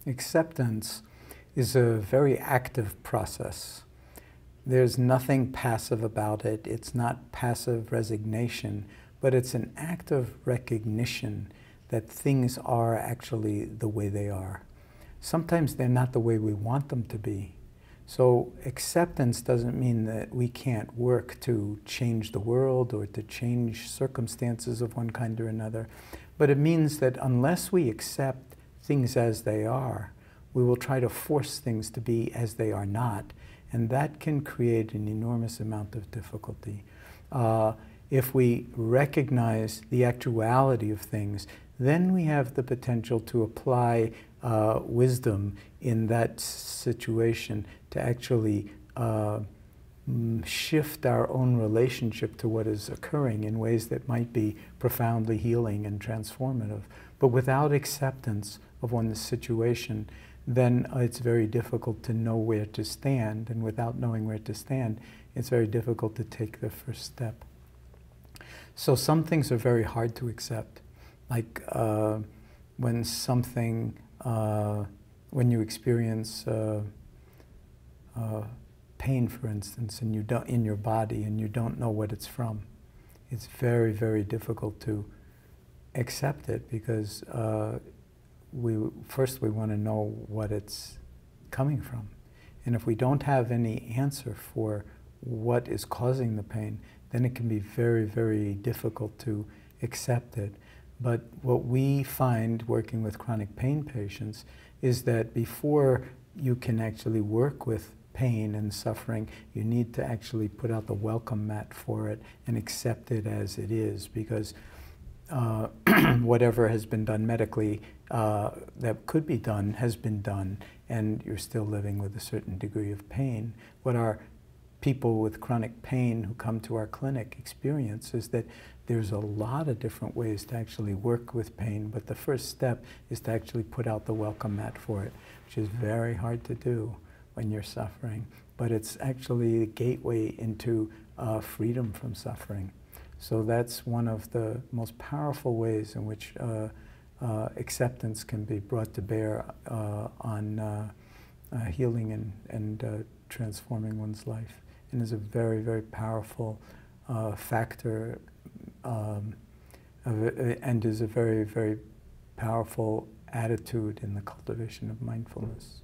Acceptance is a very active process. There's nothing passive about it. It's not passive resignation, but it's an active recognition that things are actually the way they are. Sometimes they're not the way we want them to be. So acceptance doesn't mean that we can't work to change the world or to change circumstances of one kind or another, but it means that unless we accept things as they are, we will try to force things to be as they are not, and that can create an enormous amount of difficulty. If we recognize the actuality of things, then we have the potential to apply wisdom in that situation to actually shift our own relationship to what is occurring in ways that might be profoundly healing and transformative. But without acceptance of one's situation, then it's very difficult to know where to stand, and without knowing where to stand, it's very difficult to take the first step. So some things are very hard to accept, like when you experience pain, for instance, and you don't, in your body, and you don't know what it's from. It's very, very difficult to accept it because first we want to know what it's coming from. And if we don't have any answer for what is causing the pain, then it can be very, very difficult to accept it. But what we find working with chronic pain patients is that before you can actually work with pain and suffering, you need to actually put out the welcome mat for it and accept it as it is, because whatever has been done medically that could be done has been done, and you're still living with a certain degree of pain. What our people with chronic pain who come to our clinic experience is that there's a lot of different ways to actually work with pain, but the first step is to actually put out the welcome mat for it, which is very hard to do when you're suffering, but it's actually a gateway into freedom from suffering. So that's one of the most powerful ways in which acceptance can be brought to bear on healing and transforming one's life, and is a very, very powerful factor and is a very, very powerful attitude in the cultivation of mindfulness.